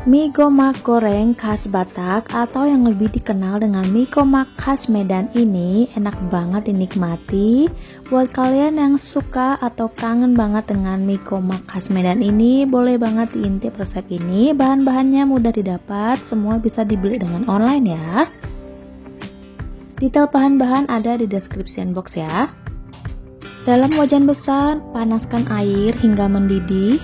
Mie gomak goreng khas Batak atau yang lebih dikenal dengan mie gomak khas Medan ini enak banget dinikmati. Buat kalian yang suka atau kangen banget dengan mie gomak khas Medan ini, boleh banget diintip resep ini. Bahan-bahannya mudah didapat, semua bisa dibeli dengan online ya. Detail bahan-bahan ada di description box ya. Dalam wajan besar, panaskan air hingga mendidih.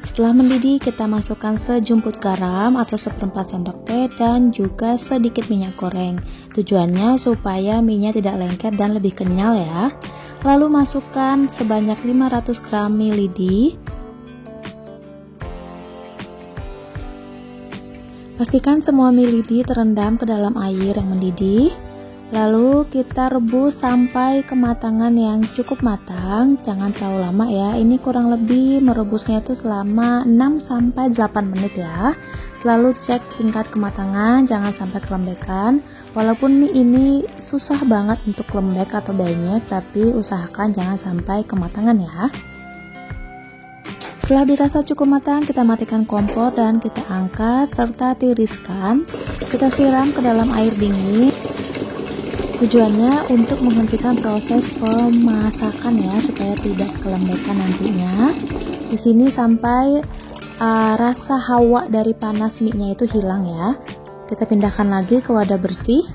Setelah mendidih, kita masukkan sejumput garam atau seperempat sendok teh dan juga sedikit minyak goreng. Tujuannya supaya mie-nya tidak lengket dan lebih kenyal ya. Lalu masukkan sebanyak 500 gram mie lidi. Pastikan semua mie lidi terendam ke dalam air yang mendidih. Lalu kita rebus sampai kematangan yang cukup matang, jangan terlalu lama ya. Ini kurang lebih merebusnya itu selama 6-8 menit ya. Selalu cek tingkat kematangan, jangan sampai kelembekan. Walaupun mie ini susah banget untuk lembek atau benyek, tapi usahakan jangan sampai kematangan ya. Setelah dirasa cukup matang, kita matikan kompor dan kita angkat serta tiriskan. Kita siram ke dalam air dingin. Tujuannya untuk menghentikan proses pemasakan ya, supaya tidak kelembekan nantinya. Di sini sampai rasa hawa dari panas mie-nya itu hilang ya. Kita pindahkan lagi ke wadah bersih.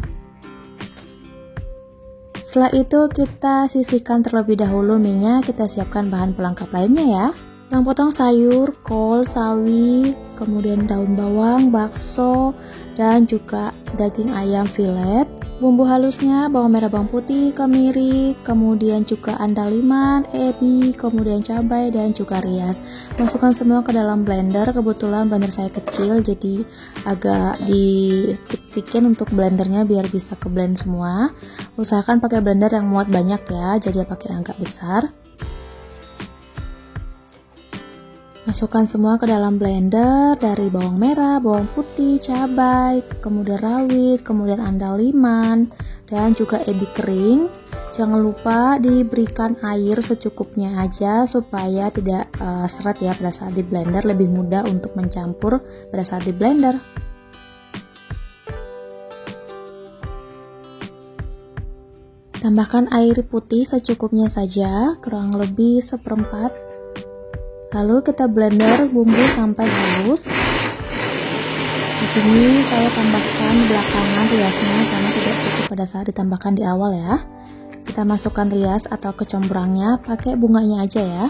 Setelah itu kita sisihkan terlebih dahulu mie-nya, kita siapkan bahan pelengkap lainnya ya. Potong sayur, kol, sawi, kemudian daun bawang, bakso, dan juga daging ayam filet. Bumbu halusnya bawang merah, bawang putih, kemiri, kemudian juga andaliman, ebi, kemudian cabai dan juga rias. Masukkan semua ke dalam blender. Kebetulan blender saya kecil, jadi agak ditik-tikin untuk blendernya biar bisa ke blend semua. Usahakan pakai blender yang muat banyak ya, jadi pakai agak besar. Masukkan semua ke dalam blender, dari bawang merah, bawang putih, cabai, kemudian rawit, kemudian andaliman, dan juga ebi kering. Jangan lupa diberikan air secukupnya aja supaya tidak seret ya pada saat di blender, lebih mudah untuk mencampur pada saat di blender. Tambahkan air putih secukupnya saja, kurang lebih seperempat. Lalu kita blender bumbu sampai halus. Di sini saya tambahkan belakangan riasnya karena tidak cukup pada saat ditambahkan di awal ya. Kita masukkan rias atau kecombrangnya, pakai bunganya aja ya.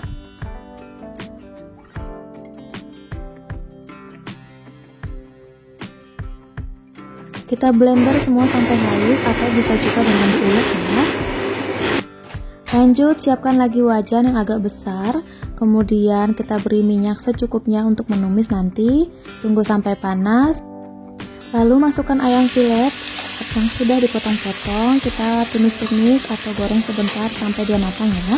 Kita blender semua sampai halus atau bisa juga dengan diulek ya. Lanjut, siapkan lagi wajan yang agak besar. Kemudian kita beri minyak secukupnya untuk menumis nanti. Tunggu sampai panas. Lalu masukkan ayam filet yang sudah dipotong-potong. Kita tumis-tumis atau goreng sebentar sampai dia matang ya.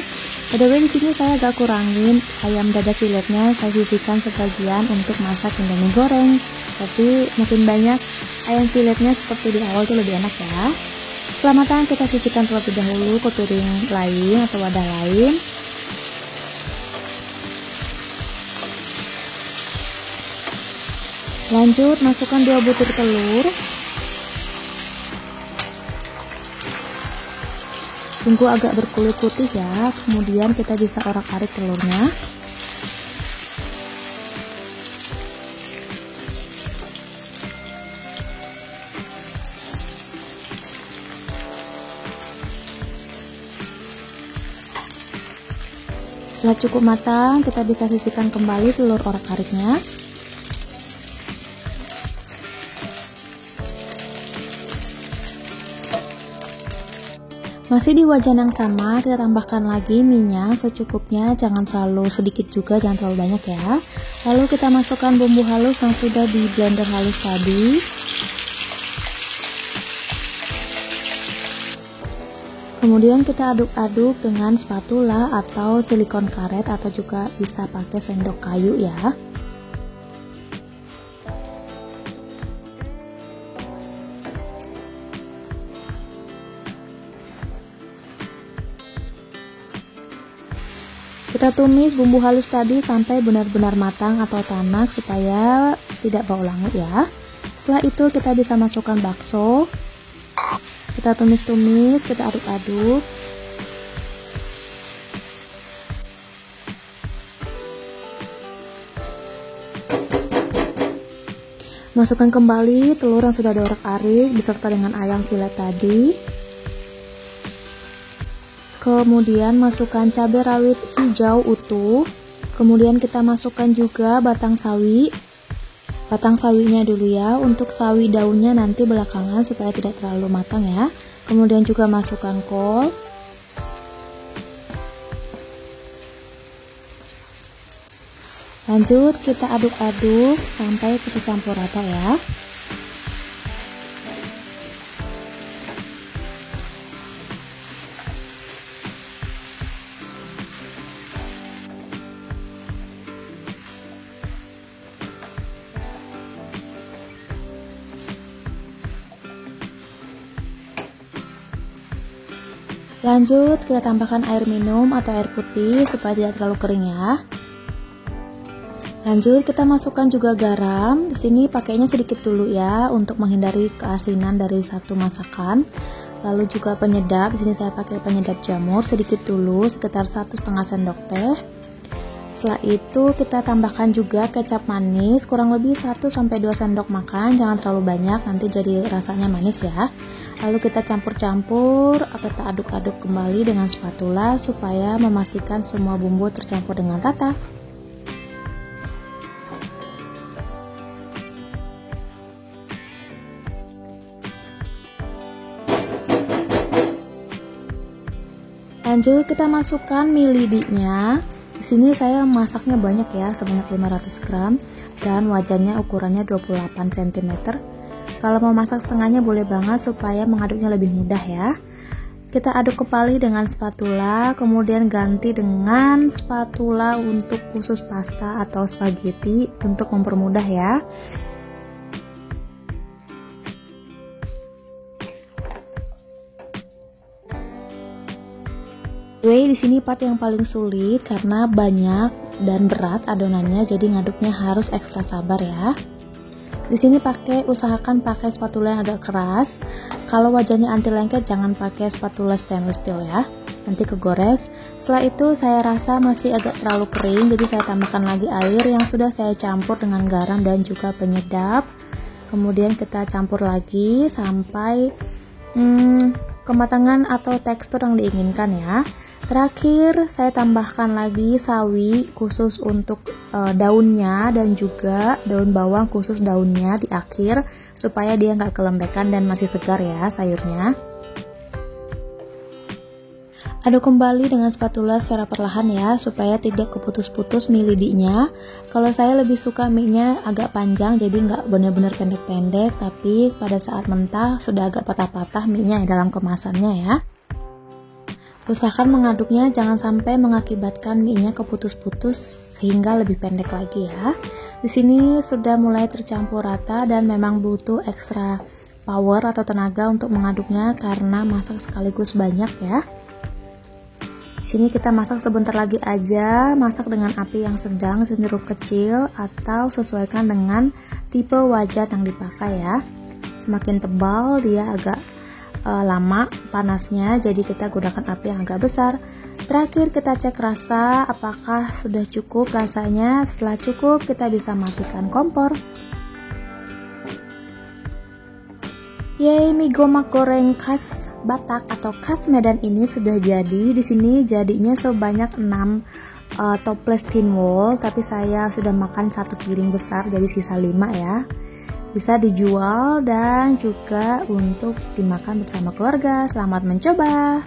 By the way, di sini saya agak kurangin ayam dada filetnya. Saya sisihkan sebagian untuk masak indomie goreng. Tapi makin banyak ayam filetnya seperti di awal itu lebih enak ya. Setelah matang, kita sisihkan terlebih dahulu ke piring lain atau wadah lain. Lanjut, masukkan 2 butir telur. Tunggu agak berkulit putih ya, kemudian kita bisa orak-arik telurnya. Setelah cukup matang, kita bisa sisihkan kembali telur orak-ariknya. Masih di wajan yang sama, kita tambahkan lagi minyak secukupnya, jangan terlalu sedikit juga, jangan terlalu banyak ya. Lalu kita masukkan bumbu halus yang sudah di blender halus tadi. Kemudian kita aduk-aduk dengan spatula atau silikon karet atau juga bisa pakai sendok kayu ya. Kita tumis bumbu halus tadi sampai benar-benar matang atau tanak supaya tidak bau langu ya. Setelah itu kita bisa masukkan bakso, kita tumis-tumis, kita aduk-aduk. Masukkan kembali telur yang sudah diorak-arik beserta dengan ayam filet tadi. Kemudian masukkan cabai rawit hijau utuh. Kemudian kita masukkan juga batang sawi. Batang sawinya dulu ya, untuk sawi daunnya nanti belakangan supaya tidak terlalu matang ya. Kemudian juga masukkan kol. Lanjut kita aduk-aduk sampai kita campur rata ya. Lanjut kita tambahkan air minum atau air putih supaya tidak terlalu kering ya. Lanjut kita masukkan juga garam. Di sini pakainya sedikit dulu ya untuk menghindari keasinan dari satu masakan. Lalu juga penyedap. Di sini saya pakai penyedap jamur sedikit dulu, sekitar 1,5 sendok teh. Setelah itu kita tambahkan juga kecap manis kurang lebih 1-2 sendok makan, jangan terlalu banyak nanti jadi rasanya manis ya. Lalu kita campur-campur, kita aduk-aduk kembali dengan spatula supaya memastikan semua bumbu tercampur dengan rata. Lanjut kita masukkan mie lidinya. Di sini saya masaknya banyak ya, sebanyak 500 gram dan wajannya ukurannya 28 cm. Kalau mau masak setengahnya boleh banget supaya mengaduknya lebih mudah ya. Kita aduk kembali dengan spatula, kemudian ganti dengan spatula untuk khusus pasta atau spaghetti untuk mempermudah ya. Di sini part yang paling sulit karena banyak dan berat adonannya, jadi ngaduknya harus ekstra sabar ya. Di sini usahakan pakai spatula yang agak keras. Kalau wajannya anti lengket jangan pakai spatula stainless steel ya, nanti kegores. Setelah itu saya rasa masih agak terlalu kering, jadi saya tambahkan lagi air yang sudah saya campur dengan garam dan juga penyedap. Kemudian kita campur lagi sampai kematangan atau tekstur yang diinginkan ya. Terakhir saya tambahkan lagi sawi khusus untuk daunnya dan juga daun bawang khusus daunnya di akhir supaya dia nggak kelembekan dan masih segar ya sayurnya. Aduk kembali dengan spatula secara perlahan ya supaya tidak keputus-putus mie lidinya. Kalau saya lebih suka mie-nya agak panjang, jadi nggak benar-benar pendek-pendek, tapi pada saat mentah sudah agak patah-patah mie-nya dalam kemasannya ya. Usahakan mengaduknya jangan sampai mengakibatkan mie-nya keputus-putus sehingga lebih pendek lagi ya. Di sini sudah mulai tercampur rata dan memang butuh ekstra power atau tenaga untuk mengaduknya karena masak sekaligus banyak ya. Di sini kita masak sebentar lagi aja, masak dengan api yang sedang cenderung kecil atau sesuaikan dengan tipe wajan yang dipakai ya. Semakin tebal dia agak lama panasnya, jadi kita gunakan api yang agak besar. Terakhir kita cek rasa apakah sudah cukup rasanya. Setelah cukup kita bisa matikan kompor. Yeay, mie gomak goreng khas Batak atau khas Medan ini sudah jadi. Di sini jadinya sebanyak 6 toples tin wall, tapi saya sudah makan 1 piring besar jadi sisa 5 ya. Bisa dijual dan juga untuk dimakan bersama keluarga. Selamat mencoba.